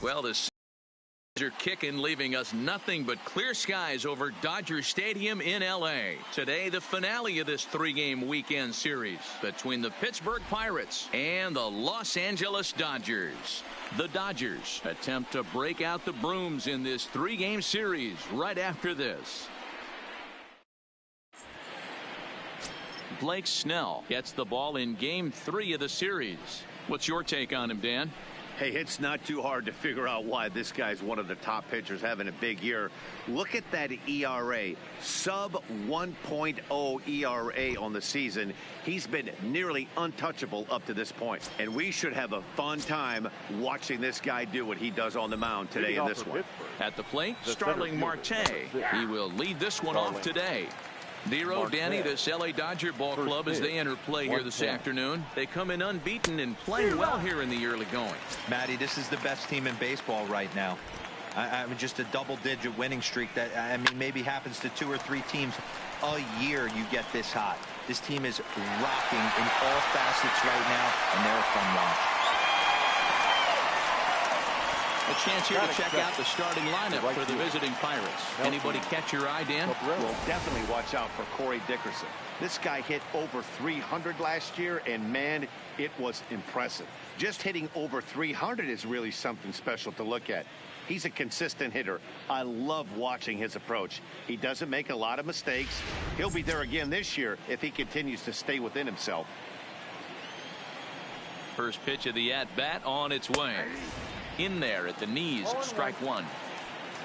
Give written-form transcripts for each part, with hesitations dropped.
Well, the Series are kicking, leaving us nothing but clear skies over Dodger Stadium in L.A. Today, the finale of this three-game weekend series between the Pittsburgh Pirates and the Los Angeles Dodgers. The Dodgers attempt to break out the brooms in this three-game series right after this. Blake Snell gets the ball in Game 3 of the series. What's your take on him, Dan? Hey, it's not too hard to figure out why this guy's one of the top pitchers having a big year. Look at that ERA, sub 1.0 ERA on the season. He's been nearly untouchable up to this point. And we should have a fun time watching this guy do what he does on the mound today in this one. At the plate, Starling Marte. He will lead this one off today. Zero, Danny, this L.A. Dodger ball club as they enter play here this afternoon. They come in unbeaten and playing well here in the early going. Matty, this is the best team in baseball right now. I mean, just a double-digit winning streak that, I mean, maybe happens to 2 or 3 teams a year you get this hot. This team is rocking in all facets right now, and they're a fun watch. A chance here to check out the starting lineup for the visiting Pirates. Anybody catch your eye, Dan? Well, definitely watch out for Corey Dickerson. This guy hit over 300 last year, and man, it was impressive. Just hitting over 300 is really something special to look at. He's a consistent hitter. I love watching his approach. He doesn't make a lot of mistakes. He'll be there again this year if he continues to stay within himself. First pitch of the at-bat on its way. In there at the knees, strike one.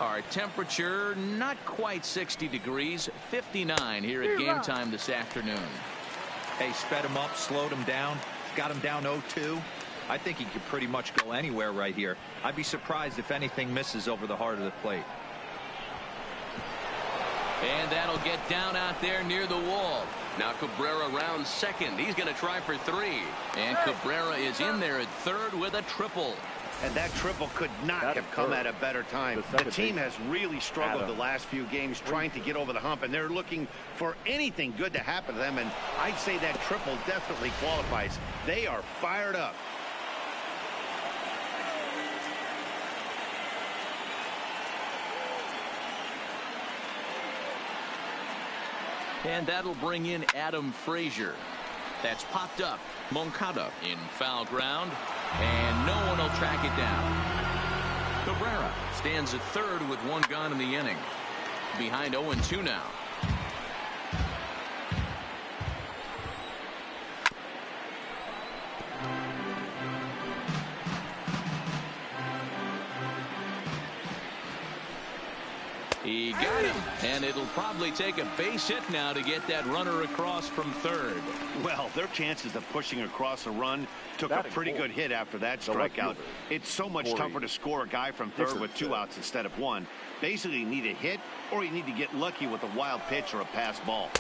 Our temperature not quite 60 degrees, 59 here at game time this afternoon. Hey, sped him up, slowed him down, got him down 0-2. I think he could pretty much go anywhere right here. I'd be surprised if anything misses over the heart of the plate. And that'll get down out there near the wall. Now Cabrera rounds second. He's going to try for 3. And Cabrera is in there at third with a triple. And that triple could not have come at a better time. The team has really struggled the last few games trying to get over the hump, and they're looking for anything good to happen to them, and I'd say that triple definitely qualifies. They are fired up. And that'll bring in Adam Frazier. That's popped up. Moncada in foul ground, and no one will track it down. Cabrera stands at third with 1 gone in the inning. Behind 0-2 now. He got him, and it'll probably take a base hit now to get that runner across from third. Well, their chances of pushing across a run took a pretty good hit after that strikeout. It's so much tougher to score a guy from third with 2 outs instead of 1. Basically, you need a hit, or you need to get lucky with a wild pitch or a pass ball.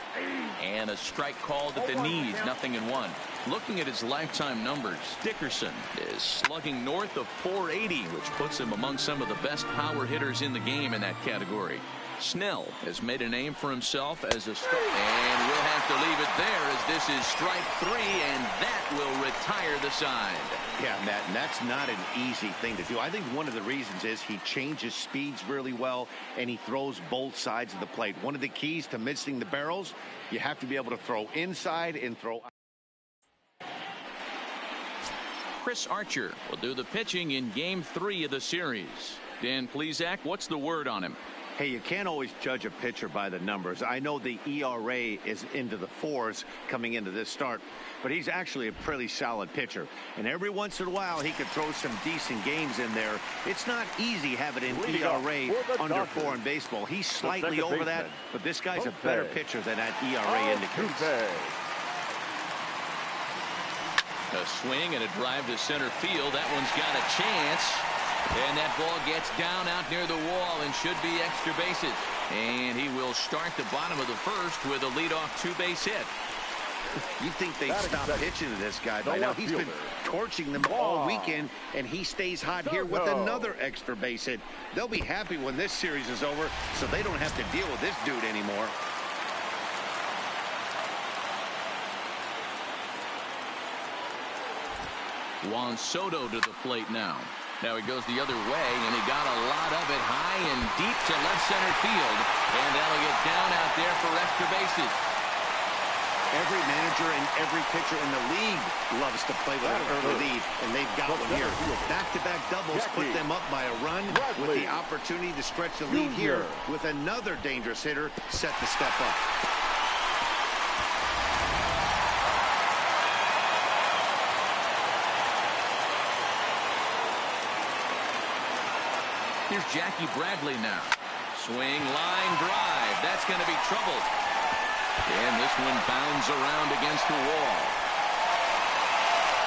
And a strike called at the knees, 0-1. Looking at his lifetime numbers, Dickerson is slugging north of 480, which puts him among some of the best power hitters in the game in that category. Snell has made a name for himself as a strike, and we'll have to leave it there as this is strike 3, and that will retire the side. Yeah, Matt, and that's not an easy thing to do. I think one of the reasons is he changes speeds really well, and he throws both sides of the plate. One of the keys to missing the barrels, you have to be able to throw inside and throw out. Chris Archer will do the pitching in Game 3 of the series. Dan Plesac, what's the word on him? Hey, you can't always judge a pitcher by the numbers. I know the ERA is into the 4s coming into this start, but he's actually a pretty solid pitcher. And every once in a while, he could throw some decent games in there. It's not easy having an ERA under 4 in baseball. He's slightly over that, but this guy's a better pitcher than that ERA indicates. A swing and a drive to center field. That one's got a chance. And that ball gets down out near the wall and should be extra bases. And he will start the bottom of the first with a leadoff 2-base hit. You think they'd stop pitching to this guy by now? He's been torching them all weekend, and he stays hot here with another extra base hit. They'll be happy when this series is over, so they don't have to deal with this dude anymore. Juan Soto to the plate now. Now he goes the other way, and he got a lot of it high and deep to left center field. And that'll get down out there for extra bases. Every manager and every pitcher in the league loves to play with an early lead, and they've got one here. Back-to-back doubles put them up by a run with the opportunity to stretch the lead here with another dangerous hitter set to step up. Here's Jackie Bradley now. Swing, line, drive. That's going to be trouble. And this one bounds around against the wall.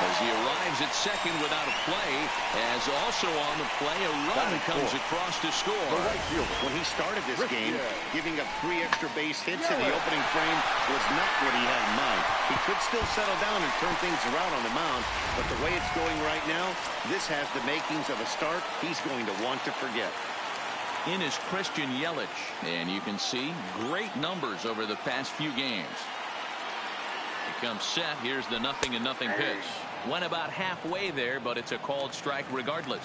As he arrives at second without a play, as also on the play, a run comes across to score. When he started this game, giving up 3 extra base hits in the opening frame was not what he had in mind. He could still settle down and turn things around on the mound, but the way it's going right now, this has the makings of a start he's going to want to forget. In is Christian Yelich, and you can see great numbers over the past few games. He comes set. Here's the 0-0 pitch. Went about halfway there, but it's a called strike regardless.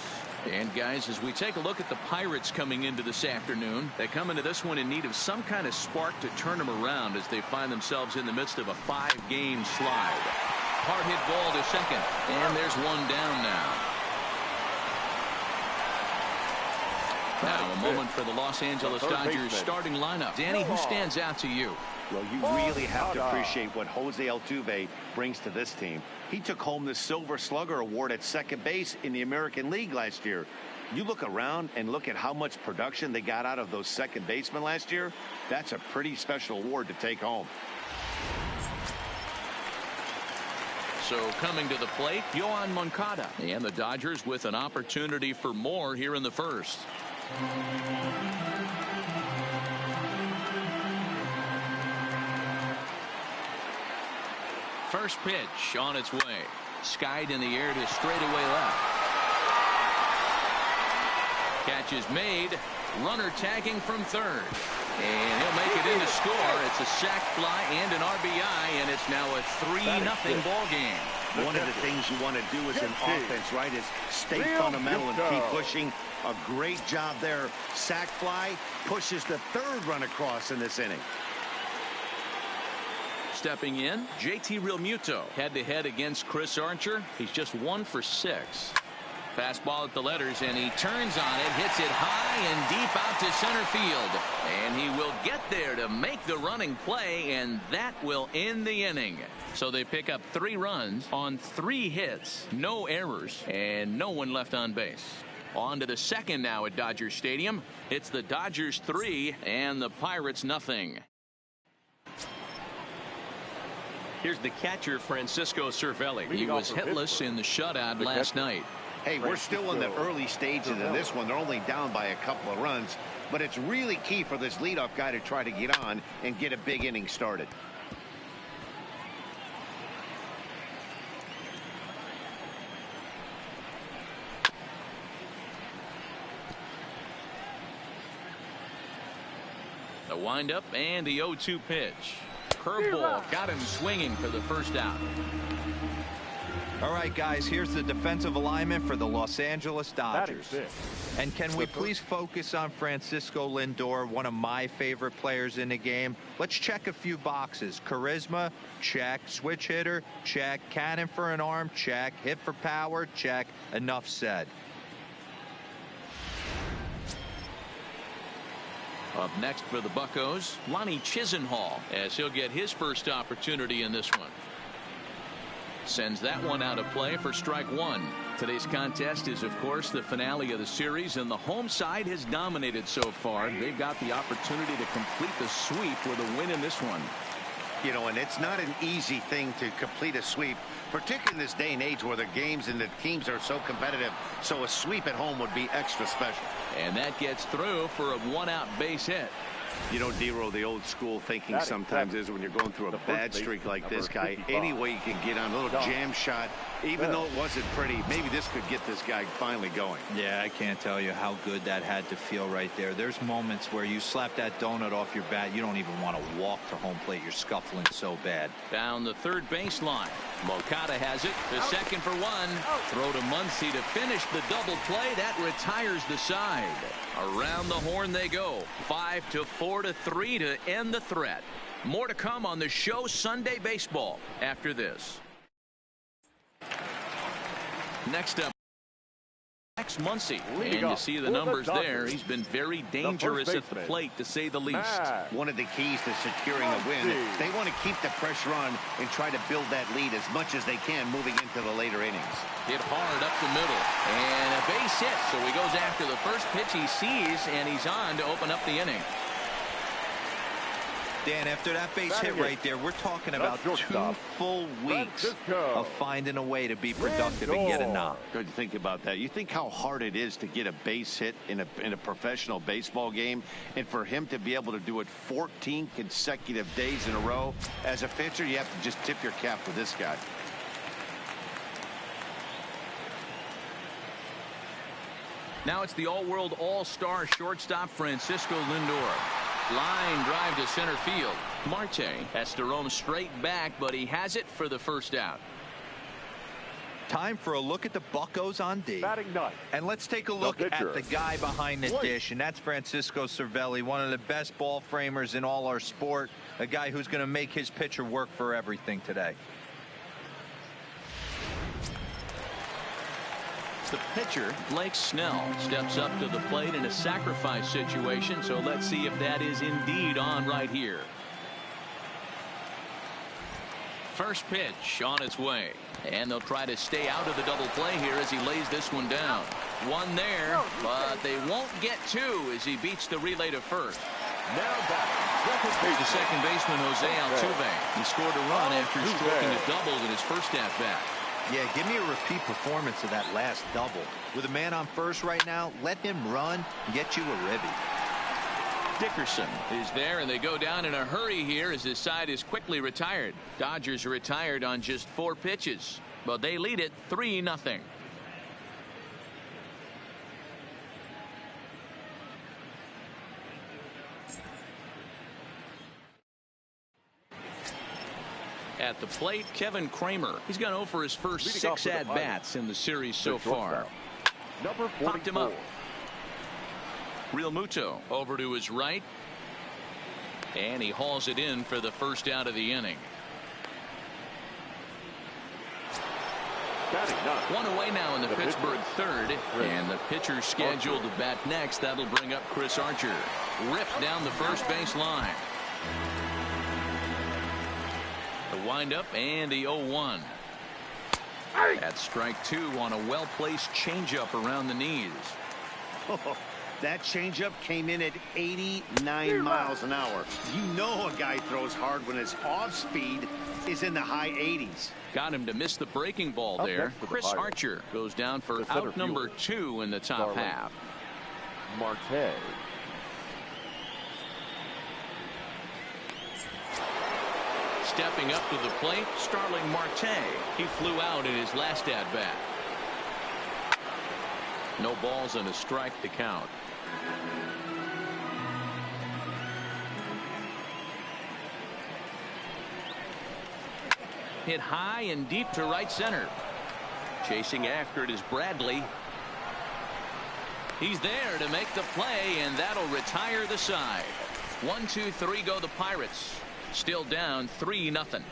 And guys, as we take a look at the Pirates coming into this afternoon, they come into this one in need of some kind of spark to turn them around as they find themselves in the midst of a 5-game slide. Hard hit ball to second, and there's one down now. Now a moment for the Los Angeles Dodgers starting lineup. Danny, who stands out to you? Well, you really have to appreciate what Jose Altuve brings to this team. He took home the Silver Slugger Award at second base in the American League last year. You look around and look at how much production they got out of those second basemen last year. That's a pretty special award to take home. So coming to the plate, Yoan Moncada. And the Dodgers with an opportunity for more here in the first. First pitch on its way. Skied in the air to straightaway left. Catch is made. Runner tagging from third. And he'll make it in to score. It's a sac fly and an RBI, and it's now a 3-0 ball game. One of the things you want to do as an offense, right, is stay fundamental and keep pushing. A great job there. Sac fly pushes the third run across in this inning. Stepping in, JT Realmuto head-to-head against Chris Archer. He's just 1 for 6. Fastball at the letters, and he turns on it, hits it high and deep out to center field. And he will get there to make the running play, and that will end the inning. So they pick up 3 runs on 3 hits, no errors, and no one left on base. On to the second now at Dodger Stadium. It's the Dodgers 3 and the Pirates 0. Here's the catcher, Francisco Cervelli. He was hitless in the shutout last night. Hey, we're still in the early stages of this one. They're only down by a couple of runs, but it's really key for this leadoff guy to try to get on and get a big inning started. The windup and the 0-2 pitch. Curveball got him swinging for the first out. All right, guys, here's the defensive alignment for the Los Angeles Dodgers. And can we please focus on Francisco Lindor, one of my favorite players in the game? Let's check a few boxes. Charisma, check. Switch hitter, check. Cannon for an arm, check. Hit for power, check. Enough said. Up next for the Buccos, Lonnie Chisenhall, as he'll get his first opportunity in this one. Sends that one out of play for strike 1. Today's contest is, of course, the finale of the series, and the home side has dominated so far. They've got the opportunity to complete the sweep with a win in this one. You know, and it's not an easy thing to complete a sweep, particularly in this day and age where the games and the teams are so competitive. So a sweep at home would be extra special. And that gets through for a 1-out base hit. You know, Dero, the old school thinking sometimes is when you're going through a bad streak like this guy, any way you can get on a little jam shot, even though it wasn't pretty, maybe this could get this guy finally going. Yeah, I can't tell you how good that had to feel right there. There's moments where you slap that donut off your bat, you don't even want to walk to home plate. You're scuffling so bad. Down the third baseline. Moncada has it. The second for one. Throw to Muncy to finish the double play. That retires the side. Around the horn they go. 5-4-3 to end the threat. More to come on the show Sunday Baseball after this. Next up, Muncy. And you see the numbers there. He's been very dangerous at the plate, to say the least. One of the keys to securing a win, they want to keep the pressure on and try to build that lead as much as they can moving into the later innings. Hit hard up the middle. And a base hit. So he goes after the first pitch he sees, and he's on to open up the inning. Dan, after that base hit right there, we're talking about 2 full weeks of finding a way to be productive and get a knock. Good to think about that. You think how hard it is to get a base hit in a professional baseball game, and for him to be able to do it 14 consecutive days in a row. As a pitcher, you have to just tip your cap to this guy. Now it's the all-world all-star shortstop Francisco Lindor. Line drive to center field. Marte has to roam straight back, but he has it for the first out. Time for a look at the Buccos on D. And let's take a look at the guy behind the dish, and that's Francisco Cervelli, one of the best ball framers in all our sport, a guy who's going to make his pitcher work for everything today. The pitcher, Blake Snell, steps up to the plate in a sacrifice situation, so let's see if that is indeed on right here. First pitch on its way, and they'll try to stay out of the double play here as he lays this one down. One there, but they won't get two as he beats the relay to first. The second baseman, Jose Altuve. He scored a run after stroking a double in his first at-bat. Yeah, give me a repeat performance of that last double. With a man on first right now, let him run and get you a ribby. Dickerson is there, and they go down in a hurry here as his side is quickly retired. Dodgers are retired on just 4 pitches, but they lead it 3-0. At the plate, Kevin Kramer. He's gone over his first 6 at-bats in the series so far. Popped him up. Real Muto over to his right. And he hauls it in for the first out of the inning. One away now in the Pittsburgh third. And the pitcher scheduled to bat next. That'll bring up Chris Archer. Ripped down the first base line. Windup and the 0-1. That's strike 2 on a well-placed changeup around the knees. That changeup came in at 89 miles an hour. You know a guy throws hard when his off speed is in the high 80s. Got him to miss the breaking ball there. Chris Archer goes down for out number 2 in the top half. Marte. Stepping up to the plate, Starling Marte. He flew out in his last at-bat. No balls and a strike to count. Hit high and deep to right center. Chasing after it is Bradley. He's there to make the play, and that'll retire the side. 1-2-3 go the Pirates. Still down 3-0.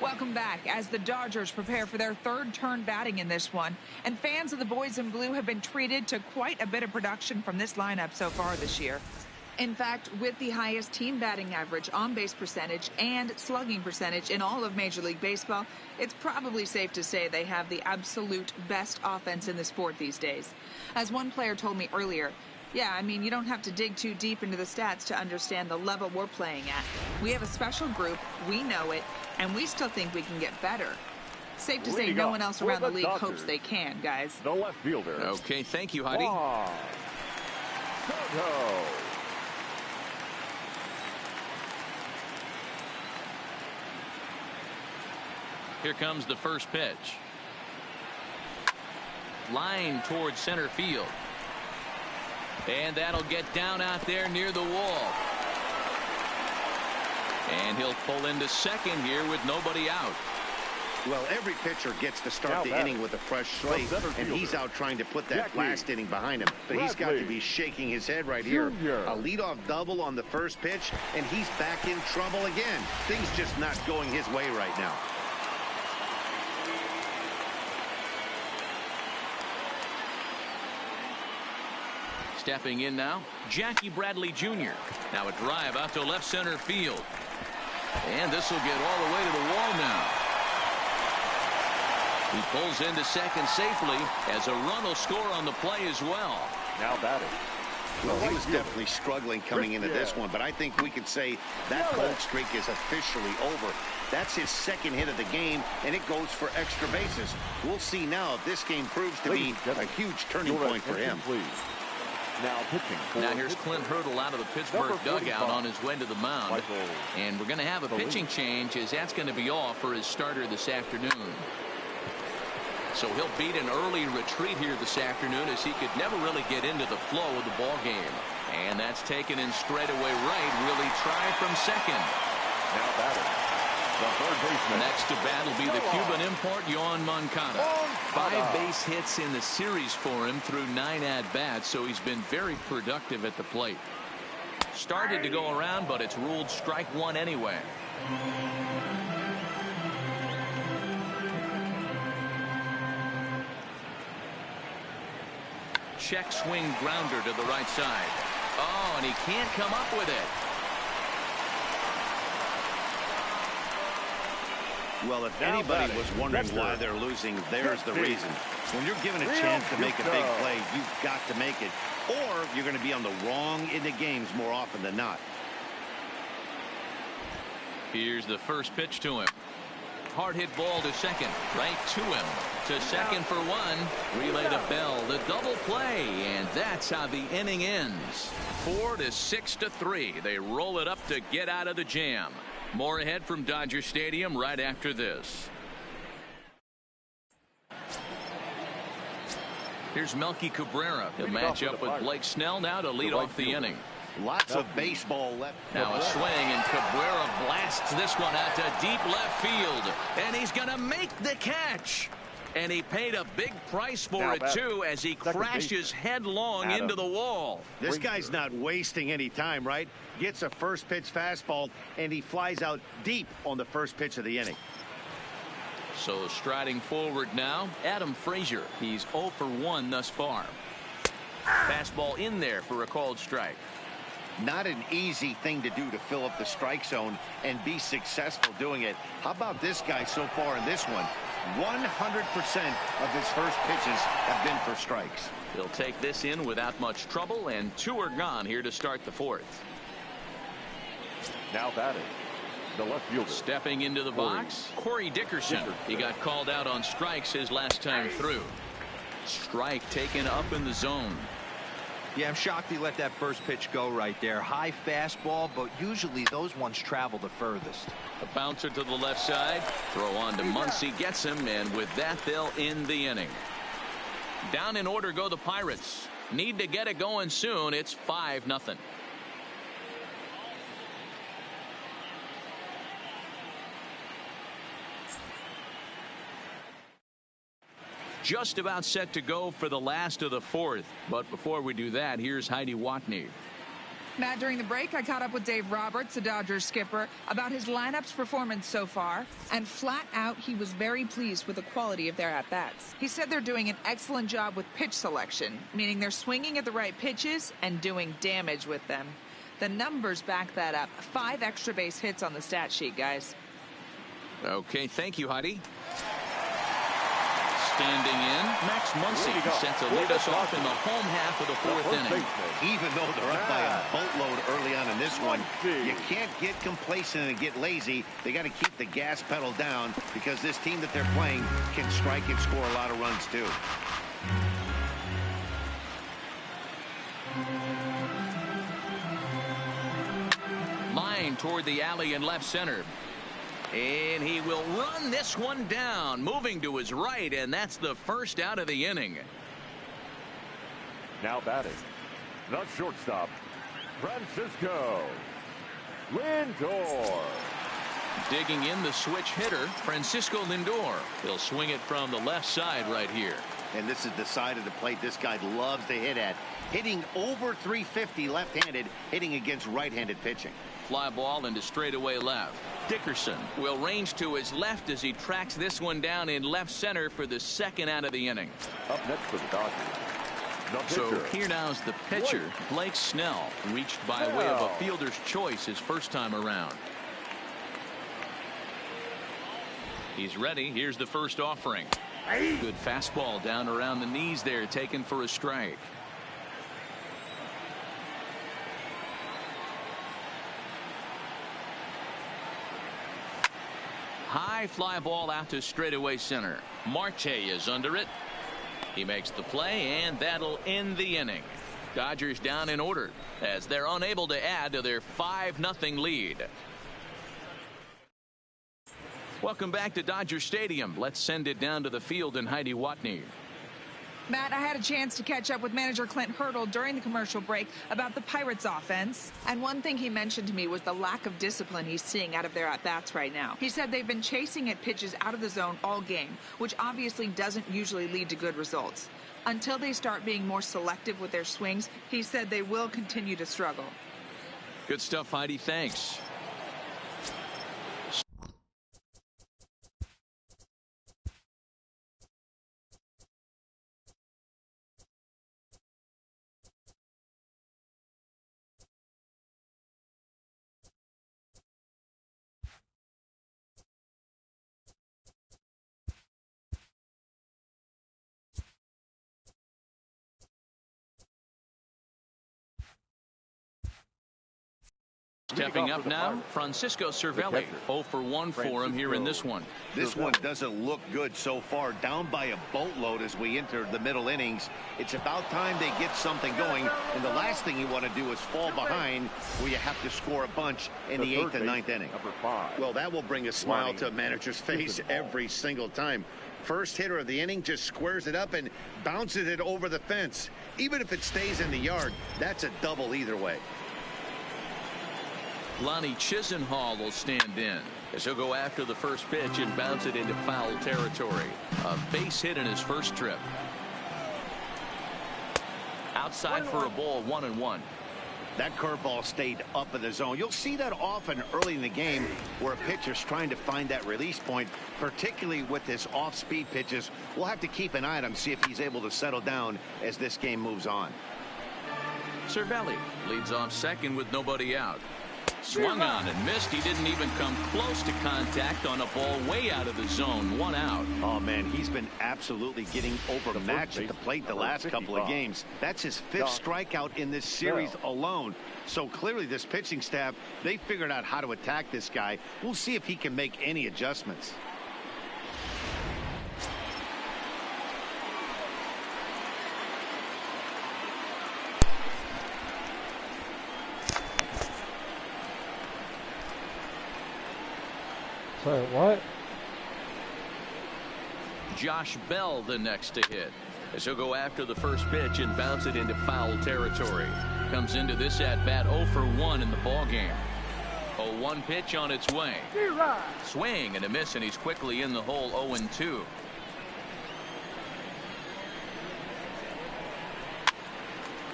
Welcome back as the Dodgers prepare for their third turn batting in this one. And fans of the boys in blue have been treated to quite a bit of production from this lineup so far this year. In fact, with the highest team batting average, on-base percentage, and slugging percentage in all of Major League Baseball, it's probably safe to say they have the absolute best offense in the sport these days. As one player told me earlier, yeah, I mean, you don't have to dig too deep into the stats to understand the level we're playing at. We have a special group, we know it, and we still think we can get better. Safe to say no one else around the league hopes they can, guys. The left fielder. Okay, thank you, Heidi. go. Here comes the first pitch. Line towards center field. And that'll get down out there near the wall. And he'll pull into second here with nobody out. Well, every pitcher gets to start the inning with a fresh slate, and he's out trying to put that last inning behind him. But he's got to be shaking his head right here. A leadoff double on the first pitch, and he's back in trouble again. Things just not going his way right now. Stepping in now, Jackie Bradley Jr. Now a drive out to left center field. And this will get all the way to the wall now. He pulls into second safely as a run will score on the play as well. Now batting. Well, he was definitely struggling coming into this one, but I think we could say that cold streak is officially over. That's his second hit of the game, and it goes for extra bases. We'll see now if this game proves to be a huge turning point for him. Now pitching. Now here's Clint Hurdle out of the Pittsburgh dugout on his way to the mound. And we're going to have a pitching change, as that's going to be off for his starter this afternoon. So he'll beat an early retreat here this afternoon, as he could never really get into the flow of the ball game. And that's taken in straightaway right. Will he try from second? Now batting. The third baseman. Next to bat will be the Cuban import, Yoan Moncada. 5 base hits in the series for him through 9 at-bats, so he's been very productive at the plate. Started to go around, but it's ruled strike one anyway. Check swing grounder to the right side. Oh, and he can't come up with it. Well, if anybody was wondering why they're losing, there's the reason. When you're given a chance to make a big play, you've got to make it, or you're going to be on the wrong end of games more often than not. Here's the first pitch to him. Hard hit ball to second, right to him. To second for one. Relay to Bell, the double play, and that's how the inning ends. 4-6-3. They roll it up to get out of the jam. More ahead from Dodger Stadium right after this. Here's Melky Cabrera to match up with Blake Snell now to lead off the inning. Lots of baseball left. Now a swing, and Cabrera blasts this one out to deep left field. And he's going to make the catch. And he paid a big price for it, too, as he crashes headlong into the wall. This guy's not wasting any time, right? Gets a first pitch fastball, and he flies out deep on the first pitch of the inning. So striding forward now, Adam Frazier. He's 0 for 1 thus far. Fastball in there for a called strike. Not an easy thing to do to fill up the strike zone and be successful doing it. How about this guy so far in this one? 100% of his first pitches have been for strikes. He'll take this in without much trouble, and 2 are gone here to start the 4th. Now batting. The left fielder. Stepping into the box, Corey Dickerson. He got called out on strikes his last time through. Strike taken up in the zone. Yeah, I'm shocked he let that first pitch go right there. High fastball, but usually those ones travel the furthest. A bouncer to the left side. Throw on to Muncy, gets him, and with that, they'll end the inning. Down in order go the Pirates. Need to get it going soon. It's 5-0. Just about set to go for the last of the 4th. But before we do that, here's Heidi Watney. Matt, during the break, I caught up with Dave Roberts, the Dodgers skipper, about his lineup's performance so far. And flat out, he was very pleased with the quality of their at-bats. He said they're doing an excellent job with pitch selection, meaning they're swinging at the right pitches and doing damage with them. The numbers back that up. 5 extra base hits on the stat sheet, guys. Okay, thank you, Heidi. Standing in, Max Muncy set to lead us off in the home half of the 4th inning. Even though they're up by a boatload early on in this one, you can't get complacent and get lazy. They got to keep the gas pedal down, because this team that they're playing can strike and score a lot of runs too. line toward the alley in left center. And he will run this one down, moving to his right, and that's the first out of the inning. Now batting, the shortstop, Francisco Lindor. Digging in the switch hitter, Francisco Lindor. He'll swing it from the left side right here. And this is the side of the plate this guy loves to hit at. Hitting over 350 left-handed, hitting against right-handed pitching. Fly ball into straightaway left. Dickerson will range to his left as he tracks this one down in left center for the second out of the inning. Up next for the Dodgers, the So pitcher. here now's the pitcher, Blake Snell, reached by way of a fielder's choice his first time around. He's ready. Here's the first offering. Good fastball down around the knees there, taken for a strike. High fly ball out to straightaway center. Marte is under it. He makes the play, and that'll end the inning. Dodgers down in order as they're unable to add to their 5-0 lead. Welcome back to Dodger Stadium. Let's send it down to the field and Heidi Watney. Matt, I had a chance to catch up with manager Clint Hurdle during the commercial break about the Pirates offense. And one thing he mentioned to me was the lack of discipline he's seeing out of their at-bats right now. He said they've been chasing at pitches out of the zone all game, which obviously doesn't usually lead to good results. Until they start being more selective with their swings, he said they will continue to struggle. Good stuff, Heidi. Thanks. Stepping up now, Francisco Cervelli. 0 for 1 for him here in this one. This one doesn't look good so far. Down by a boatload as we enter the middle innings. It's about time they get something going. And the last thing you want to do is fall behind where you have to score a bunch in the 8th and 9th inning. Number 5. Well, that will bring a smile to a manager's face every single time. First hitter of the inning just squares it up and bounces it over the fence. Even if it stays in the yard, that's a double either way. Lonnie Chisenhall will stand in as he'll go after the first pitch and bounce it into foul territory. A base hit in his first trip. Outside for a ball, 1-1. That curveball stayed up in the zone. You'll see that often early in the game where a pitcher's trying to find that release point, particularly with his off-speed pitches. We'll have to keep an eye on him, see if he's able to settle down as this game moves on. Cervelli leads off second with nobody out. Swung on and missed. He didn't even come close to contact on a ball way out of the zone. 1 out. Oh, man, he's been absolutely getting overmatched at the plate the last couple of games. That's his 5th strikeout in this series alone. So clearly this pitching staff, they figured out how to attack this guy. We'll see if he can make any adjustments. Sorry, what? Josh Bell the next to hit as he'll go after the first pitch and bounce it into foul territory. Comes into this at bat 0 for 1 in the ball game. A 1 pitch on its way. Swing and a miss, and he's quickly in the hole. 0-2.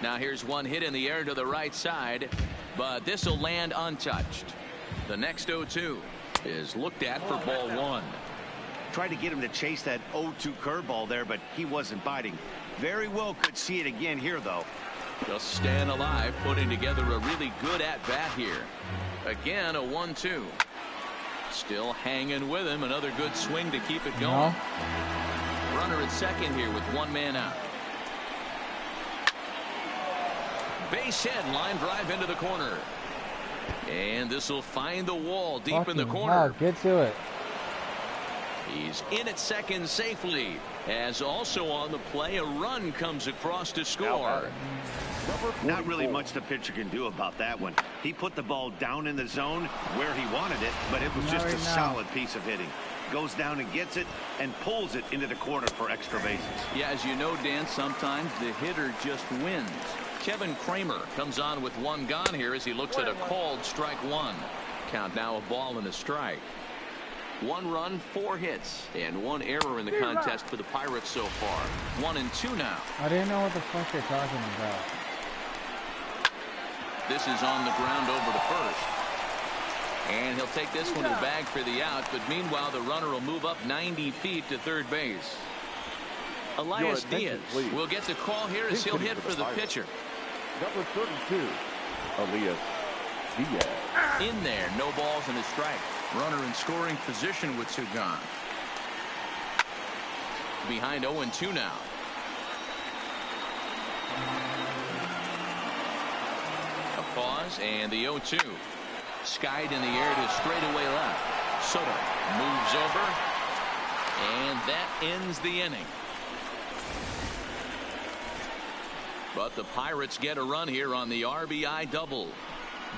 Now here's one hit in the air to the right side, but this will land untouched. The next 0-2 is looked at for ball 1. Tried to get him to chase that 0-2 curveball there, but he wasn't biting. Very well could see it again here, though. Just staying alive, putting together a really good at-bat here. Again, a 1-2. Still hanging with him. Another good swing to keep it going. Runner at second here with 1 man out. Base hit, line drive into the corner. And this will find the wall deep in the corner. Get to it. He's in at second safely. As also on the play, a run comes across to score. Not really much the pitcher can do about that one. He put the ball down in the zone where he wanted it, but it was just a solid piece of hitting. Goes down and gets it and pulls it into the corner for extra bases. Yeah, as you know, Dan, sometimes the hitter just wins. Kevin Kramer comes on with one gone here as he looks at a called strike one. Count now a ball and a strike. 1 run, 4 hits, and 1 error in the contest for the Pirates so far. 1 and 2 now. I didn't know what the fuck you're talking about. This is on the ground over to first. And he'll take this one to the bag for the out, but meanwhile the runner will move up 90 feet to third base. Elias Diaz will get the call here as he'll hit for the pitcher. Number 32, Elias Diaz. In there, no balls and a strike. Runner in scoring position with 2 gone. Behind 0-2 now. A pause and the 0-2. Skied in the air to straightaway left. Soto moves over, and that ends the inning. But the Pirates get a run here on the RBI double.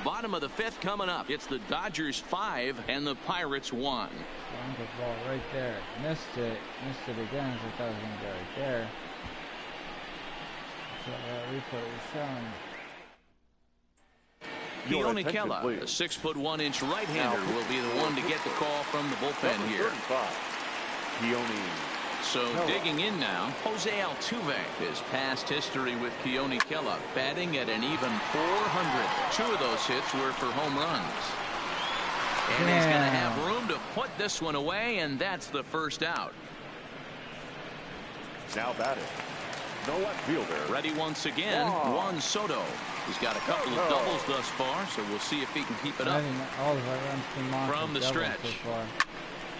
Bottom of the 5th coming up. It's the Dodgers 5 and the Pirates 1. Long the ball right there. Missed it again. I thought it was going to go right there. So replay is showing. Keone Kela, a 6'1" right-hander, will be the one to get the call from the bullpen here. So digging in now, Jose Altuve. His past history with Keone Kela, batting at an even .400. 2 of those hits were for home runs. And he's going to have room to put this one away, and that's the first out. Now batting, no left fielder. Ready once again, Juan Soto. He's got a couple of doubles thus far, so we'll see if he can keep it up. From the stretch.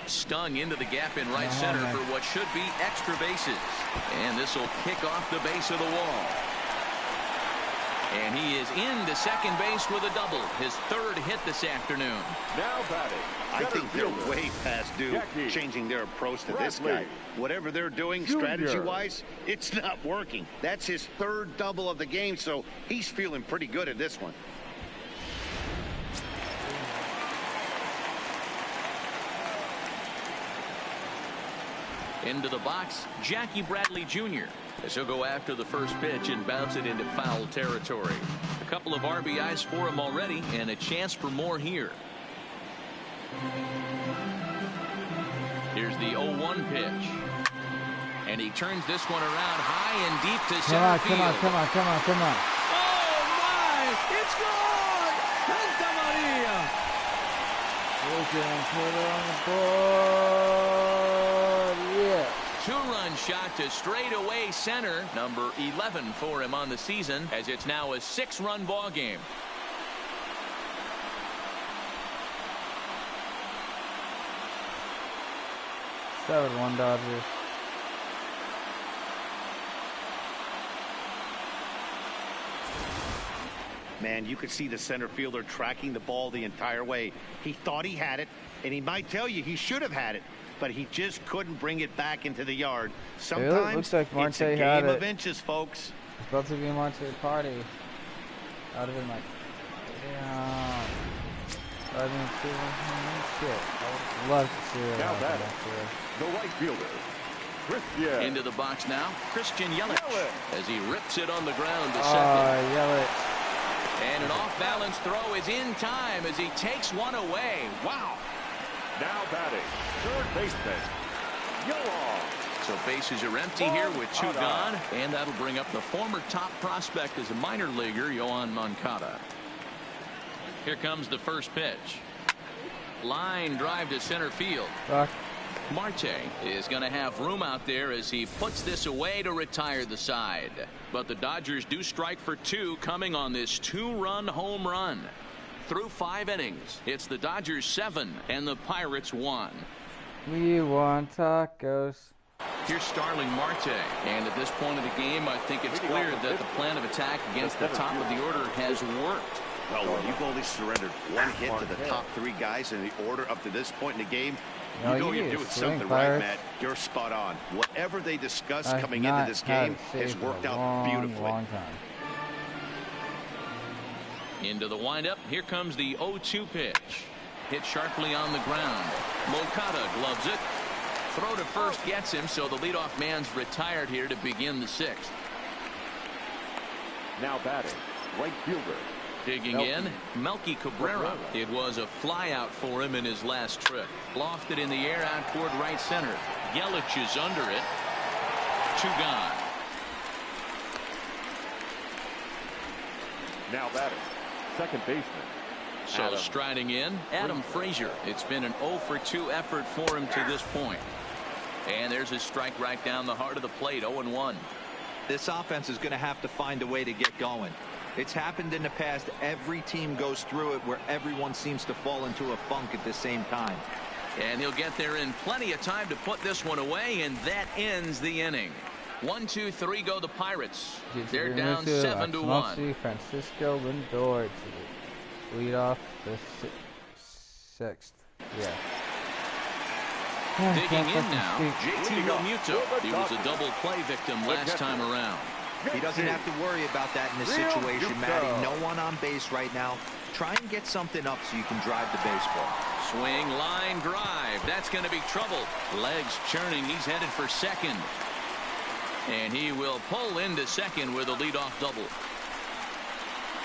Stung into the gap in right center for what should be extra bases. And this will kick off the base of the wall. And he is into second base with a double. His 3rd hit this afternoon. Now batting. I think they're way past due changing their approach to this guy. Whatever they're doing strategy-wise, it's not working. That's his 3rd double of the game, so he's feeling pretty good at this one. Into the box, Jackie Bradley Jr. as he'll go after the first pitch and bounce it into foul territory. A couple of RBIs for him already and a chance for more here. Here's the 0-1 pitch. And he turns this one around high and deep to center field. Come on. Oh, my! It's gone! Santa Maria! We can put it on the board. Yeah. 2-run shot to straightaway center. Number 11 for him on the season, as it's now a 6-run ball game. 7-1 Dodgers. Man, you could see the center fielder tracking the ball the entire way. He thought he had it, and he might tell you he should have had it, but he just couldn't bring it back into the yard. Sometimes looks like it's a game of inches, folks. It's about to be a Marte party. I would have been like, yeah. I mean, shit. I would love to see it. Now batting, the right fielder, Christian. Into the box now, Christian Yelich, as he rips it on the ground to second. Yelich. And an off-balance throw is in time as he takes one away. Wow. Now batting, third baseman, Yelich. So bases are empty here with 2 gone, and that'll bring up the former top prospect as a minor leaguer, Yoán Moncada. Here comes the first pitch. Line drive to center field. Marte is going to have room out there as he puts this away to retire the side. But the Dodgers do strike for 2 coming on this 2-run home run. Through 5 innings, it's the Dodgers 7 and the Pirates 1. We want tacos. Here's Starling Marte, and at this point of the game, I think it's clear that the plan of attack against the top of the order has worked. Well, when you've only surrendered one hit to the top 3 guys in the order up to this point in the game, you know you're doing something right, Matt. You're spot on. Whatever they discussed coming into this game has worked out beautifully. Long time. Into the windup. Here comes the 0-2 pitch. Hit sharply on the ground. Moncada gloves it. Throw to first gets him, so the leadoff man's retired here to begin the 6th. Now batting, right fielder. Digging in, Melky Cabrera. It was a flyout for him in his last trip. Lofted in the air out toward right center. Yelich is under it. 2 gone. Now batting, second baseman. So striding in, Adam Frazier. It's been an 0-for-2 effort for him to this point. And there's his strike right down the heart of the plate, 0-1. This offense is going to have to find a way to get going. It's happened in the past. Every team goes through it where everyone seems to fall into a funk at the same time. And he'll get there in plenty of time to put this one away, and that ends the inning. 1, 2, 3 go the Pirates. They're down 7-1. Francisco Lindor to lead off the 6th. Yeah. Digging in now, JT Realmuto. He was a double play victim last time around. He doesn't have to worry about that in this situation, Matty. No one on base right now. Try and get something up so you can drive the baseball. Swing, line, drive. That's going to be trouble. Legs churning. He's headed for second. And he will pull into second with a leadoff double.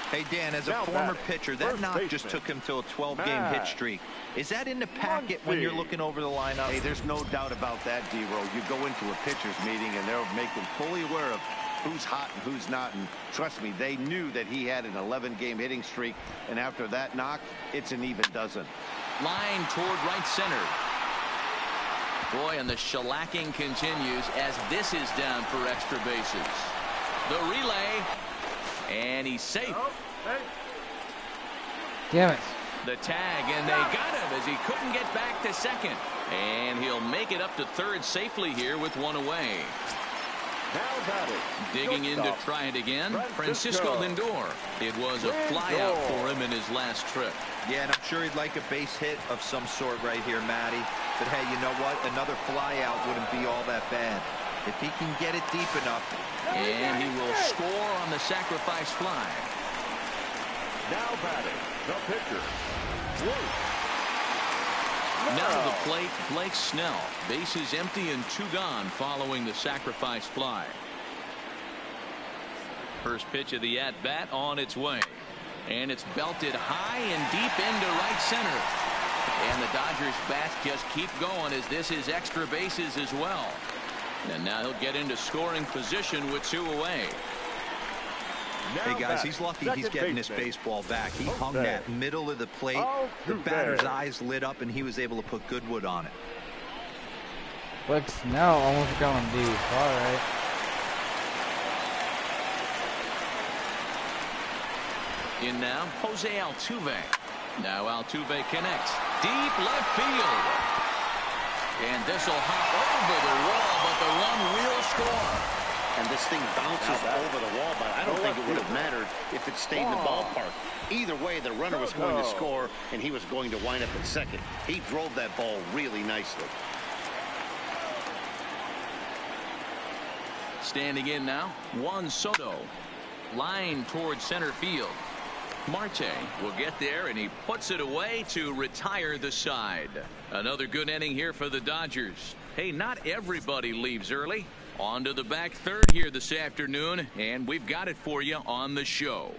Hey, Dan, as a former pitcher, that knock just took him to a 12-game hit streak. Is that in the packet when you're looking over the lineup? Hey, there's no doubt about that, D-Row. You go into a pitcher's meeting, and they'll make them fully aware of who's hot and who's not. And trust me, they knew that he had an 11-game hitting streak. And after that knock, it's an even dozen. Line toward right center. Boy, and the shellacking continues as this is down for extra bases. The relay. And he's safe. Damn it. The tag, and they got him as he couldn't get back to second. And he'll make it up to third safely here with one away. Digging in to try it again, Francisco Lindor. It was a flyout for him in his last trip. Yeah, and I'm sure he'd like a base hit of some sort right here, Matty. But hey, you know what? Another flyout wouldn't be all that bad. If he can get it deep enough. And he will score on the sacrifice fly. Now batting, the pitcher. Now to the plate, Blake Snell. Bases empty and 2 gone following the sacrifice fly. First pitch of the at-bat on its way. And it's belted high and deep into right center. And the Dodgers bats just keep going as this is extra bases as well. And now he'll get into scoring position with 2 away. Hey, guys, he's lucky he's getting this baseball back. He hung that middle of the plate. The batter's eyes lit up, and he was able to put Goodwood on it. Blake Snell almost going deep. All right. In now, Jose Altuve. Now Altuve connects. Deep left field. And this will hop over the wall, but the run will score. And this thing bounces over the wall, but I don't think it would have mattered if it stayed in the ballpark. Either way, the runner was going to score, and he was going to wind up at second. He drove that ball really nicely. Standing in now, Juan Soto. Line towards center field. Marte will get there, and he puts it away to retire the side. Another good inning here for the Dodgers. Hey, not everybody leaves early. On to the back third here this afternoon, and we've got it for you on the show.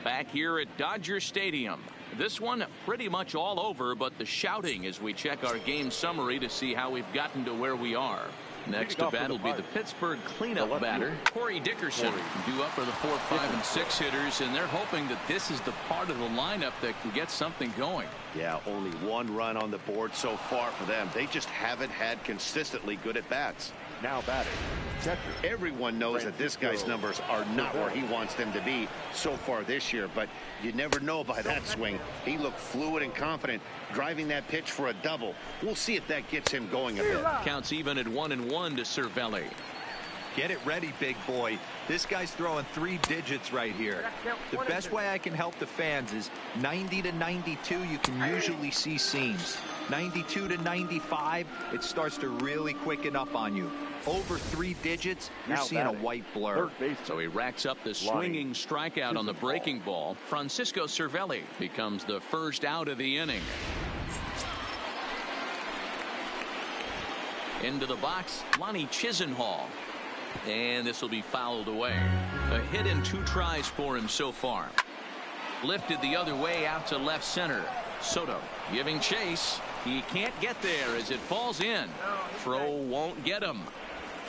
Back here at Dodger Stadium. This one pretty much all over, but the shouting as we check our game summary to see how we've gotten to where we are. Next to bat will be the Pittsburgh cleanup batter, Corey Dickerson, due up for the 4, 5, and 6 hitters, and they're hoping that this is the part of the lineup that can get something going. Yeah, only 1 run on the board so far for them. They just haven't had consistently good at-bats. Now batting, catcher. Everyone knows that this guy's numbers are not where he wants them to be so far this year, but you never know by that swing. He looked fluid and confident, driving that pitch for a double. We'll see if that gets him going a bit. Counts even at 1-1 to Cervelli. Get it ready, big boy. This guy's throwing 3 digits right here. The best way I can help the fans is 90 to 92, you can usually see seams. 92 to 95, it starts to really quicken up on you. Over 3 digits, you're seeing a white blur. So he racks up the swinging strikeout on the breaking ball. Francisco Cervelli becomes the first out of the inning. Into the box, Lonnie Chisenhall. And this will be fouled away. A hit and 2 tries for him so far. Lifted the other way out to left center. Soto giving chase. He can't get there as it falls in. Throw won't get him.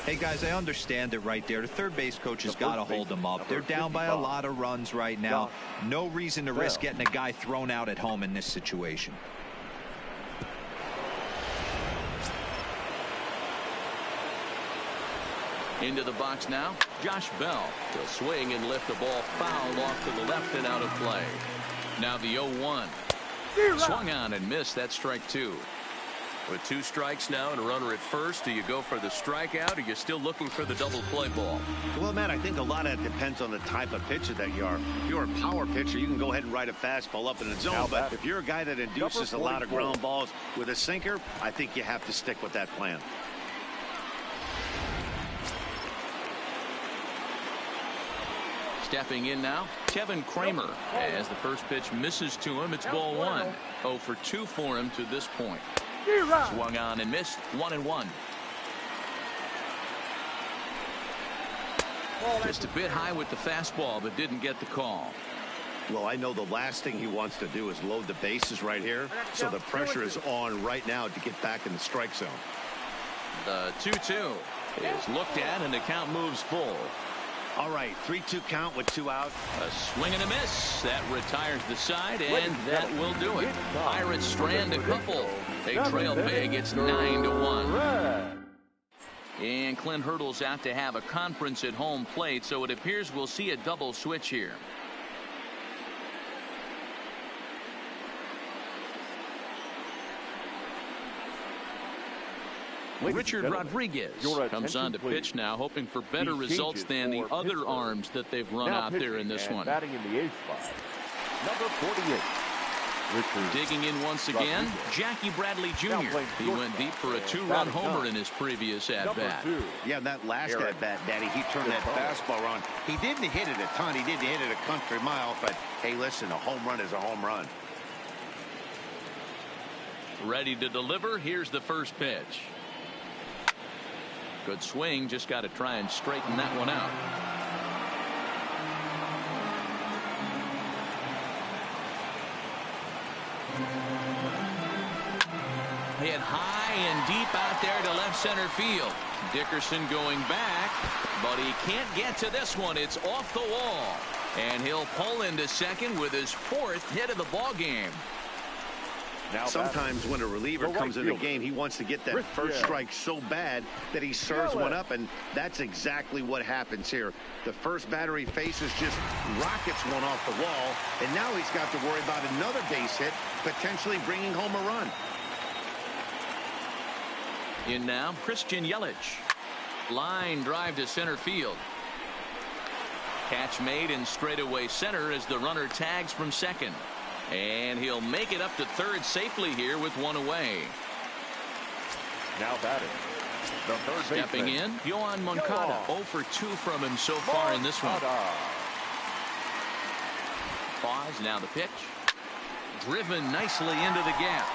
Hey, guys, I understand it right there. The third base coach has got to hold them up. They're down by a lot of runs right now. No reason to risk getting a guy thrown out at home in this situation. Into the box now, Josh Bell. He'll swing and lift the ball foul off to the left and out of play. Now the 0-1. Swung on and missed. That strike 2. With 2 strikes now and a runner at first, do you go for the strikeout, or are you still looking for the double play ball? Well, Matt, I think a lot of it depends on the type of pitcher that you are. If you're a power pitcher, you can go ahead and ride a fastball up in the zone. But if you're a guy that induces a lot of ground balls with a sinker, I think you have to stick with that plan. Stepping in now, Kevin Kramer. As the first pitch misses to him, it's ball 1. 0 for 2 for him to this point. Swung on and missed. 1-1. Just a bit high with the fastball, but didn't get the call. Well, I know the last thing he wants to do is load the bases right here, so the pressure is on right now to get back in the strike zone. The 2-2 is looked at, and the count moves full. All right, 3-2 count with 2 out. A swing and a miss. That retires the side, and that will do it. Pirates strand a couple. They trail big. It's 9-1. And Clint Hurdle's out to have a conference at home plate, so it appears we'll see a double switch here. Richard Rodriguez comes on to pitch now, hoping for better results than the other arms that they've run out there in this one. Batting in the 8th spot, number 48. Richard digging in once again, Rodriguez. Jackie Bradley Jr. He went deep for a 2-run homer in his previous at-bat. Yeah, that last at-bat, Daddy, he turned that fastball on. He didn't hit it a ton. He didn't hit it a country mile, but hey, listen, a home run is a home run. Ready to deliver. Here's the first pitch. Good swing. Just got to try and straighten that one out. Hit high and deep out there to left center field. Dickerson going back, but he can't get to this one. It's off the wall, and he'll pull into second with his 4th hit of the ball game. Sometimes when a reliever comes in the game, he wants to get that first strike so bad that he serves one up, and that's exactly what happens here. The first batter he faces just rockets one off the wall, and now he's got to worry about another base hit, potentially bringing home a run. In now, Christian Yelich. Line drive to center field. Catch made in straightaway center as the runner tags from second. And he'll make it up to third safely here with one away. Now batting, the third stepping in, Yohan Moncada. 0 for 2 from him so far in this one. Pause, now the pitch. Driven nicely into the gap.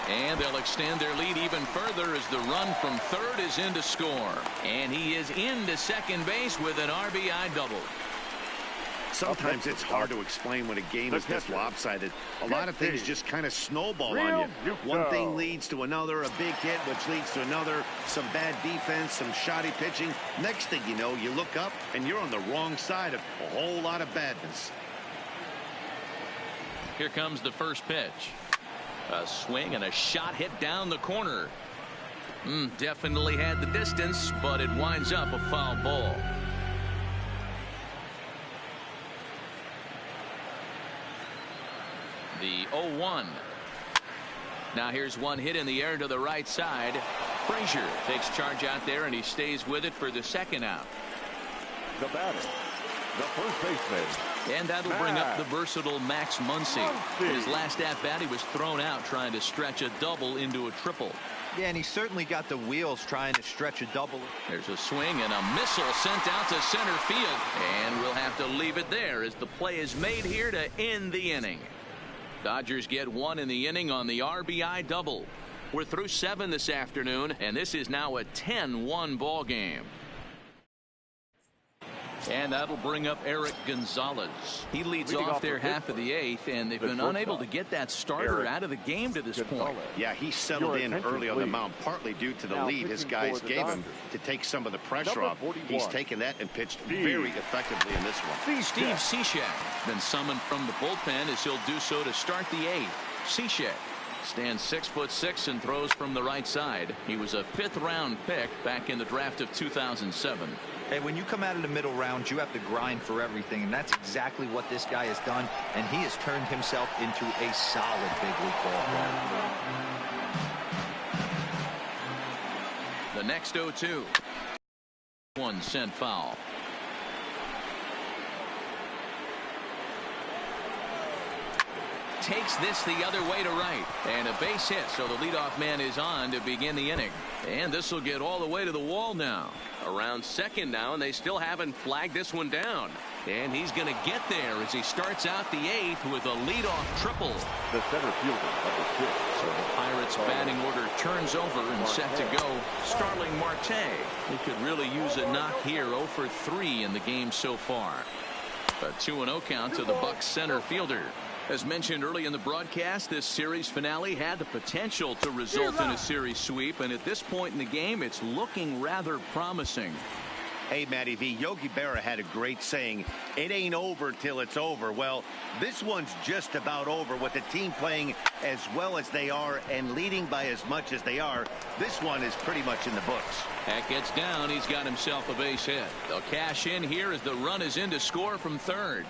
And they'll extend their lead even further as the run from third is in to score. And he is into second base with an RBI double. Sometimes it's hard to explain when a game is this lopsided. A lot of things just kind of snowball on you. One thing leads to another, a big hit, which leads to another, some bad defense, some shoddy pitching. Next thing you know, you look up and you're on the wrong side of a whole lot of badness. Here comes the first pitch. A swing and a shot hit down the corner. Definitely had the distance, but it winds up a foul ball. The 0-1. Now here's one hit in the air to the right side. Frazier takes charge out there, and he stays with it for the second out. The batter, the first baseman. And that'll bring up the versatile Max Muncy. In his last at-bat, he was thrown out trying to stretch a double into a triple. Yeah, and he certainly got the wheels trying to stretch a double. There's a swing and a missile sent out to center field. And we'll have to leave it there as the play is made here to end the inning. Dodgers get one in the inning on the RBI double. We're through 7 this afternoon, and this is now a 10-1 ball game. And that'll bring up Eric Gonzalez. He leads off their half of the 8th, and they've been unable to get that starter out of the game to this point. Yeah, he settled in early on the mound, partly due to the lead his guys gave him to take some of the pressure off. He's taken that and pitched very effectively in this one. Steve Cishek been summoned from the bullpen as he'll do so to start the 8th. Cishek stands 6'6" and throws from the right side. He was a 5th-round pick back in the draft of 2007. Hey, when you come out of the middle rounds, you have to grind for everything, and that's exactly what this guy has done, and he has turned himself into a solid big league ball player. The next 0-2. One sent foul. Takes this the other way to right, and a base hit, so the leadoff man is on to begin the inning. And this will get all the way to the wall now. Around second now, and they still haven't flagged this one down. And he's going to get there as he starts out the 8th with a leadoff triple. The center fielder, number 6. So the Pirates' batting order turns over and set to go. Starling Marte. He could really use a knock here. 0 for 3 in the game so far. A 2-0 count to the Bucs center fielder. As mentioned early in the broadcast, this series finale had the potential to result in a series sweep, and at this point in the game, it's looking rather promising. Hey, Matty V, Yogi Berra had a great saying, it ain't over till it's over. Well, this one's just about over with the team playing as well as they are and leading by as much as they are. This one is pretty much in the books. That gets down. He's got himself a base hit. They'll cash in here as the run is in to score from third.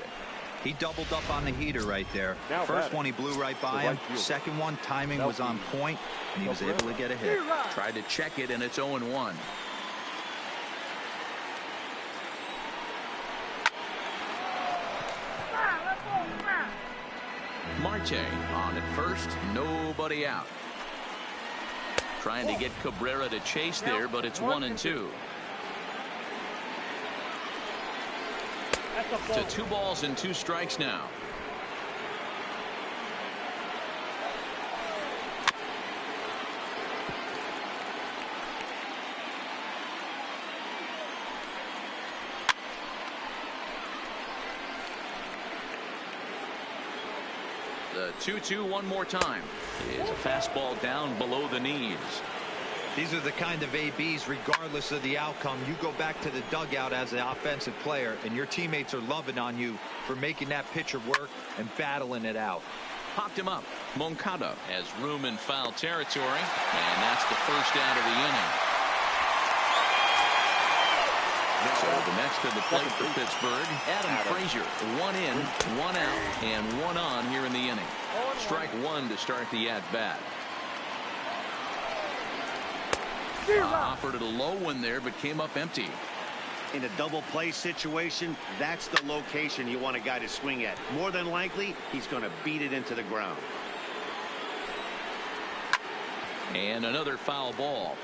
He doubled up on the heater right there. First one he blew right by him. Second one, timing was on point, and he was able to get a hit. Tried to check it, and it's 0-1. Marte on at first, nobody out. Trying to get Cabrera to chase there, but it's 1-2. To 2 balls and 2 strikes now. The 2-2 one more time. It's a fastball down below the knees. These are the kind of ABs, regardless of the outcome. You go back to the dugout as an offensive player, and your teammates are loving on you for making that pitcher work and battling it out. Popped him up. Moncada has room in foul territory, and that's the first out of the inning. So the next to the plate for Pittsburgh, Adam Frazier. 1 in, 1 out, and 1 on here in the inning. Strike 1 to start the at-bat. Offered it a low one there, but came up empty. In a double play situation, that's the location you want a guy to swing at. More than likely, he's going to beat it into the ground. And another foul ball.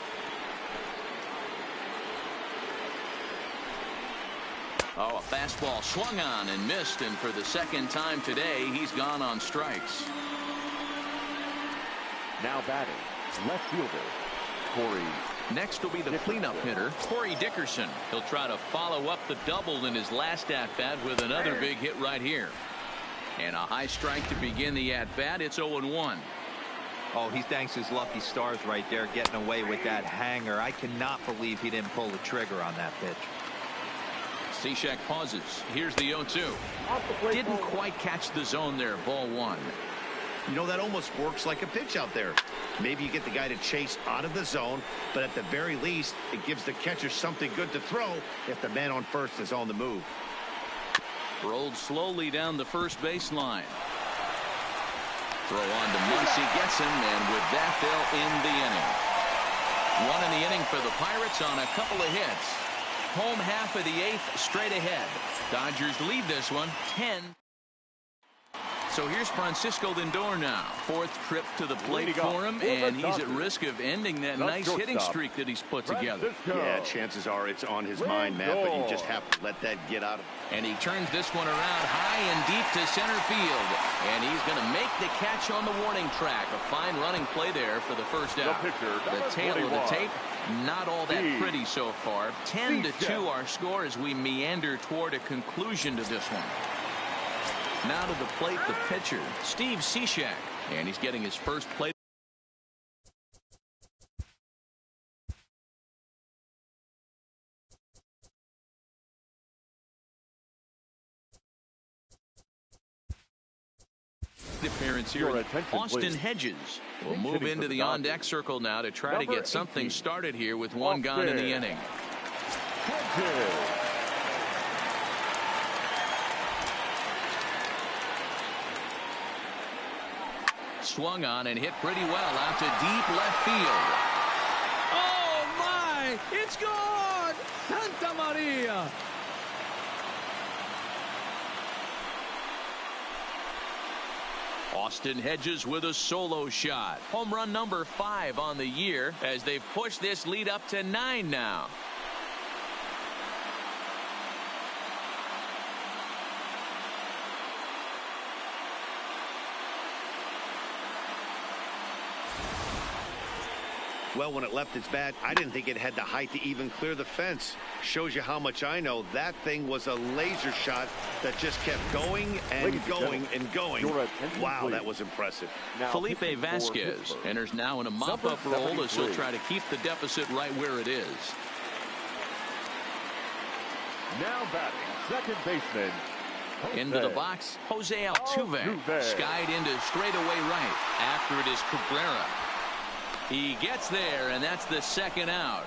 Oh, a fastball swung on and missed, and for the second time today, he's gone on strikes. Now batting, left fielder, Corey. Next will be the cleanup hitter, Corey Dickerson. He'll try to follow up the double in his last at-bat with another big hit right here. And a high strike to begin the at-bat. It's 0-1. Oh, he thanks his lucky stars right there, getting away with that hanger. I cannot believe he didn't pull the trigger on that pitch. Cishek pauses. Here's the 0-2. Didn't quite catch the zone there. Ball 1. You know, that almost works like a pitch out there. Maybe you get the guy to chase out of the zone, but at the very least, it gives the catcher something good to throw if the man on first is on the move. Rolled slowly down the first baseline. Throw on to Muncy, gets him, and with that, they'll end the inning. One in the inning for the Pirates on a couple of hits. Home half of the 8th straight ahead. Dodgers lead this one 10. So here's Francisco Lindor now. 4th trip to the plate for him, and he's at risk of ending that nice hitting streak that he's put together. Yeah, chances are it's on his mind, Matt, but you just have to let that get out of him. And he turns this one around high and deep to center field. And he's going to make the catch on the warning track. A fine running play there for the first out. The tail of the tape, not all that pretty so far. 10-2 our score as we meander toward a conclusion to this one. Now to the plate, the pitcher, Steve Cishek. And he's getting his first plate. Appearance here. Austin Hedges will move into the on-deck circle now to try to get something started here with one gone in the inning. Swung on and hit pretty well out to deep left field. Oh my! It's gone! Santa Maria! Austin Hedges with a solo shot. Home run number 5 on the year as they push this lead up to 9 now. Well, when it left its bat, I didn't think it had the height to even clear the fence. Shows you how much I know. That thing was a laser shot that just kept going and going and going. Wow, that was impressive. Felipe Vasquez enters now in a mop-up role as he'll try to keep the deficit right where it is. Now batting, second baseman. Into the box, Jose Altuve. Skied into straightaway right. After it is Cabrera. He gets there, and that's the second out.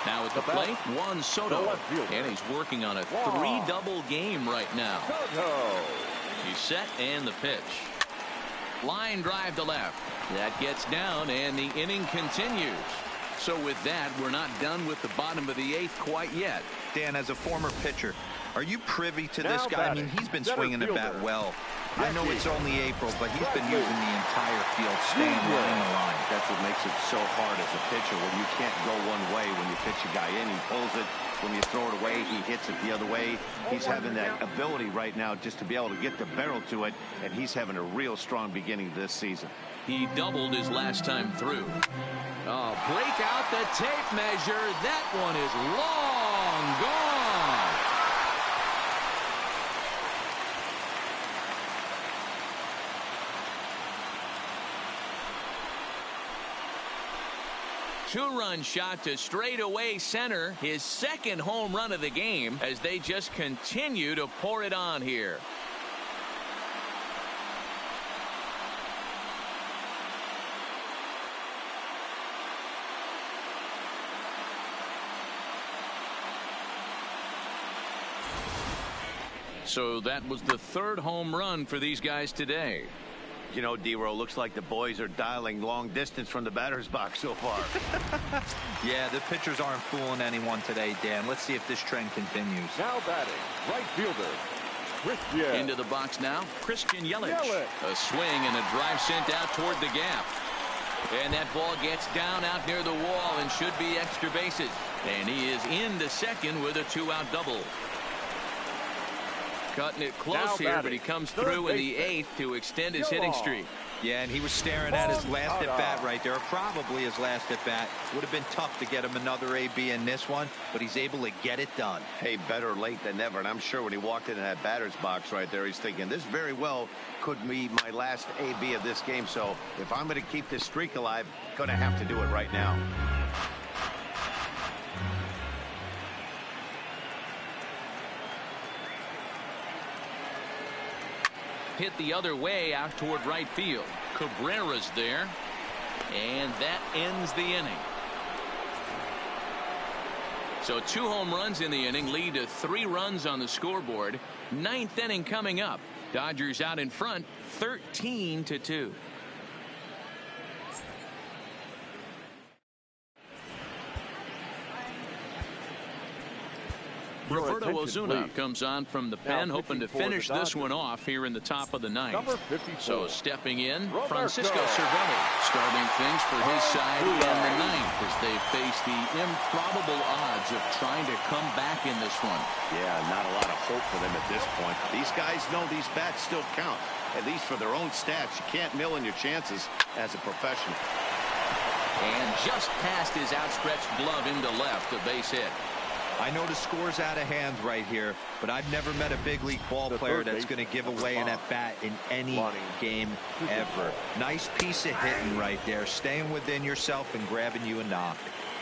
Now at the plate, Juan Soto. And he's working on a 3-double game right now. He's set, and the pitch. Line drive to left. That gets down, and the inning continues. So with that, we're not done with the bottom of the 8th quite yet. Dan, as a former pitcher, are you privy to this guy? I mean, he's been swinging the bat well. I know it's only April, but he's been using the entire field, staying line to line. That's what makes it so hard as a pitcher when you can't go one way when you pitch a guy in. He pulls it. When you throw it away, he hits it the other way. He's having that ability right now just to be able to get the barrel to it, and he's having a real strong beginning this season. He doubled his last time through. Oh, break out the tape measure. That one is long gone. Two-run shot to straightaway center. His second home run of the game as they just continue to pour it on here. So that was the 3rd home run for these guys today. You know, D-Row, looks like the boys are dialing long distance from the batter's box so far. Yeah, the pitchers aren't fooling anyone today, Dan. Let's see if this trend continues. Now batting, right fielder, Christian. Into the box now, Christian Yelich. A swing and a drive sent out toward the gap. And that ball gets down out near the wall and should be extra bases. And he is into second with a 2-out double. Cutting it close here, but he comes through in the 8th to extend his hitting streak. Yeah, and he was staring at his last at-bat right there, probably his last at-bat. Would have been tough to get him another AB in this one, but he's able to get it done. Hey, better late than never, and I'm sure when he walked into that batter's box right there, he's thinking, this very well could be my last AB of this game, so if I'm going to keep this streak alive, going to have to do it right now. Hit the other way out toward right field. Cabrera's there, and that ends the inning. So 2 home runs in the inning lead to 3 runs on the scoreboard. 9th inning coming up. Dodgers out in front 13-2. Roberto Ozuna comes on from the pen, hoping to finish this one off here in the top of the ninth. So stepping in, Francisco Cervelli, starting things for his side in the ninth as they face the improbable odds of trying to come back in this one. Yeah, not a lot of hope for them at this point. These guys know these bats still count, at least for their own stats. You can't mill in your chances as a professional. And just past his outstretched glove into left, a base hit. I know the score's out of hand right here, but I've never met a big league ball player that's going to give away an at-bat in any game ever. Nice piece of hitting right there, staying within yourself and grabbing you a knock.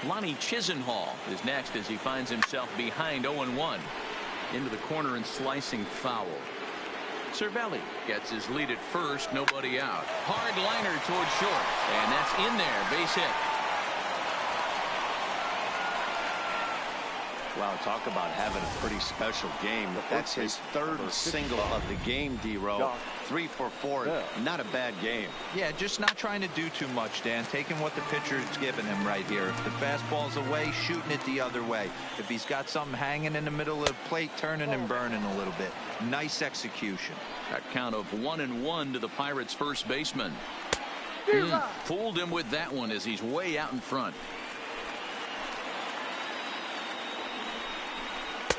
Lonnie Chisenhall is next as he finds himself behind 0-1. Into the corner and slicing foul. Cervelli gets his lead at first, nobody out. Hard liner towards short, and that's in there, base hit. Wow, talk about having a pretty special game. That's his third single of the game, D-Row. 3 for 4. Not a bad game. Yeah, just not trying to do too much, Dan. Taking what the pitcher's giving him right here. If the fastball's away, shooting it the other way. If he's got something hanging in the middle of the plate, turning and burning a little bit. Nice execution. A count of 1-1 to the Pirates' first baseman. Fooled him with that one as he's way out in front.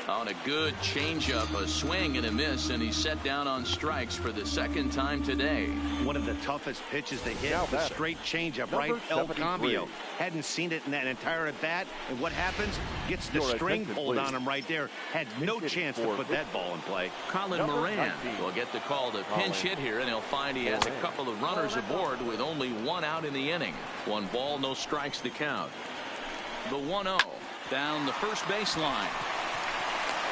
On a good changeup, a swing and a miss, and he's set down on strikes for the second time today. One of the toughest pitches to hit, the straight changeup, right? El Cambio. Hadn't seen it in that entire at bat, and what happens? Gets the string pulled on him right there. Had no chance to put that ball in play. Colin Moran will get the call to pinch hit here, and he'll find he has a couple of runners aboard with only one out in the inning. 1 ball, no strikes to count. The 1-0 down the first baseline.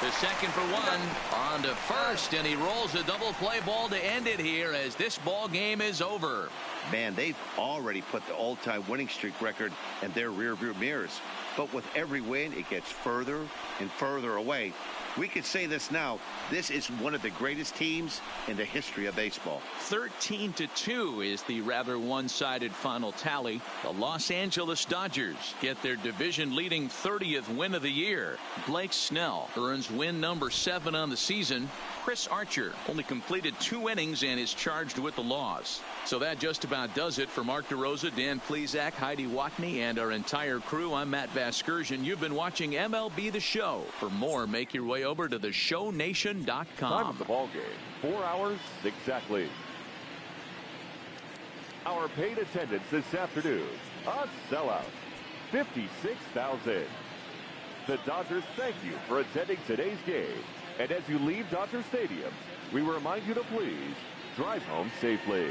The second for one, on to first, and he rolls a double play ball to end it here as this ball game is over. Man, they've already put the all-time winning streak record in their rearview mirrors. But with every win, it gets further and further away. We could say this now. This is one of the greatest teams in the history of baseball. 13-2 is the rather one-sided final tally. The Los Angeles Dodgers get their division-leading 30th win of the year. Blake Snell earns win number 7 on the season. Chris Archer only completed 2 innings and is charged with the loss. So that just about does it for Mark DeRosa, Dan Plesac, Heidi Watney, and our entire crew. I'm Matt Vasgersian. You've been watching MLB The Show. For more, make your way over to theshownation.com. Time of the ball game, 4 hours exactly. Our paid attendance this afternoon, a sellout, 56,000. The Dodgers thank you for attending today's game. And as you leave Dodger Stadium, we remind you to please drive home safely.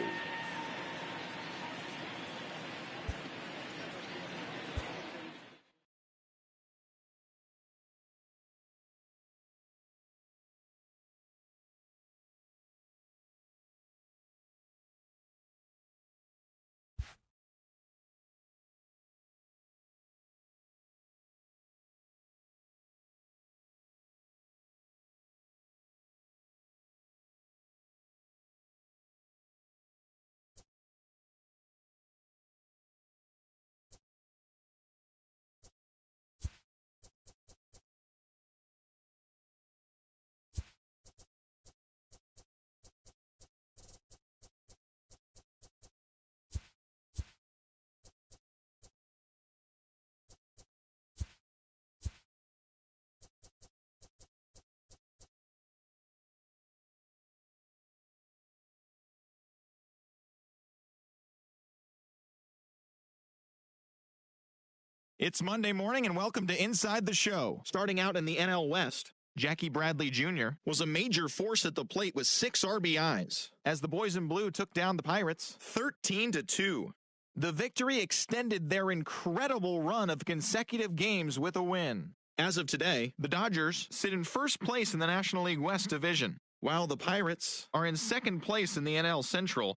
It's Monday morning and welcome to Inside the Show. Starting out in the NL West, Jackie Bradley Jr. was a major force at the plate with 6 RBIs as the boys in blue took down the Pirates 13-2. The victory extended their incredible run of consecutive games with a win. As of today, the Dodgers sit in first place in the National League West Division, while the Pirates are in second place in the NL Central.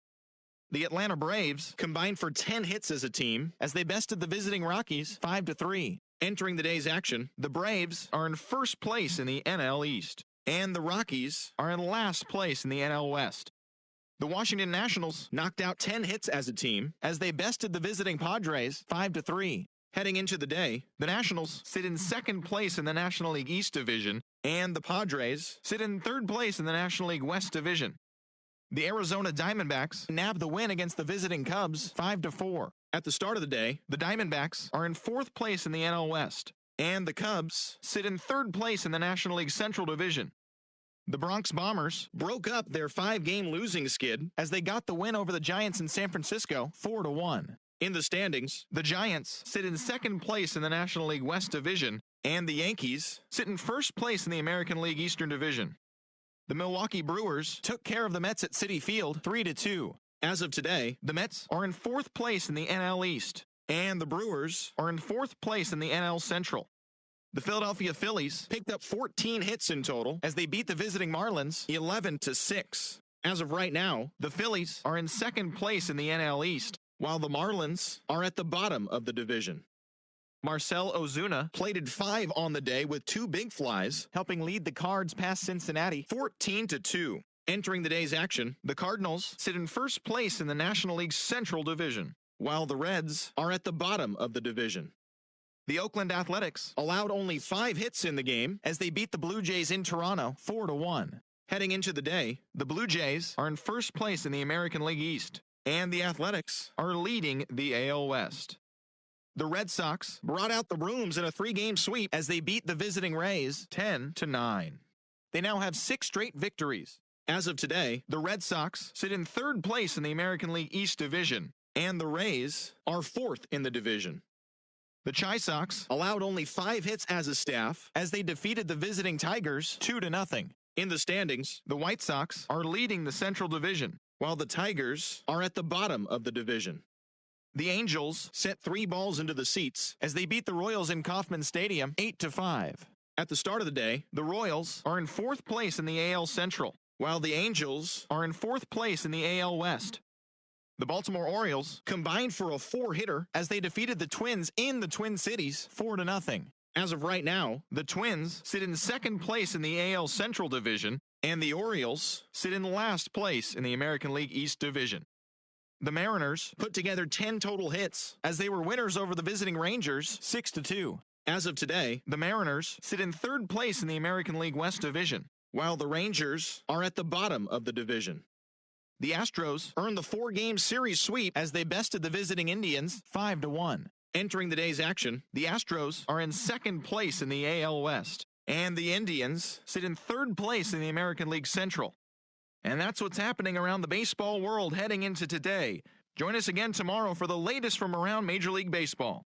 The Atlanta Braves combined for 10 hits as a team as they bested the visiting Rockies 5-3. Entering the day's action, the Braves are in first place in the NL East, and the Rockies are in last place in the NL West. The Washington Nationals knocked out 10 hits as a team as they bested the visiting Padres 5-3. Heading into the day, the Nationals sit in second place in the National League East Division, and the Padres sit in third place in the National League West Division. The Arizona Diamondbacks nabbed the win against the visiting Cubs 5-4. At the start of the day, the Diamondbacks are in fourth place in the NL West, and the Cubs sit in third place in the National League Central Division. The Bronx Bombers broke up their 5-game losing skid as they got the win over the Giants in San Francisco 4-1. In the standings, the Giants sit in second place in the National League West Division, and the Yankees sit in first place in the American League Eastern Division. The Milwaukee Brewers took care of the Mets at Citi Field 3-2. As of today, the Mets are in fourth place in the NL East, and the Brewers are in fourth place in the NL Central. The Philadelphia Phillies picked up 14 hits in total as they beat the visiting Marlins 11-6. As of right now, the Phillies are in second place in the NL East, while the Marlins are at the bottom of the division. Marcell Ozuna plated 5 on the day with 2 big flies, helping lead the Cards past Cincinnati 14-2. Entering the day's action, the Cardinals sit in first place in the National League Central Division, while the Reds are at the bottom of the division. The Oakland Athletics allowed only 5 hits in the game as they beat the Blue Jays in Toronto 4-1. Heading into the day, the Blue Jays are in first place in the American League East, and the Athletics are leading the AL West. The Red Sox brought out the brooms in a 3-game sweep as they beat the visiting Rays 10-9. They now have 6 straight victories. As of today, the Red Sox sit in third place in the American League East Division, and the Rays are fourth in the division. The Chi Sox allowed only 5 hits as a staff as they defeated the visiting Tigers 2-0. In the standings, the White Sox are leading the Central Division, while the Tigers are at the bottom of the division. The Angels sent 3 balls into the seats as they beat the Royals in Kauffman Stadium 8-5. At the start of the day, the Royals are in fourth place in the AL Central, while the Angels are in fourth place in the AL West. The Baltimore Orioles combined for a 4-hitter as they defeated the Twins in the Twin Cities 4-0. As of right now, the Twins sit in second place in the AL Central Division, and the Orioles sit in last place in the American League East Division. The Mariners put together 10 total hits as they were winners over the visiting Rangers 6-2. As of today, the Mariners sit in third place in the American League West Division, while the Rangers are at the bottom of the division. The Astros earned the 4-game series sweep as they bested the visiting Indians 5-1. Entering the day's action, the Astros are in second place in the AL West, and the Indians sit in third place in the American League Central. And that's what's happening around the baseball world heading into today. Join us again tomorrow for the latest from around Major League Baseball.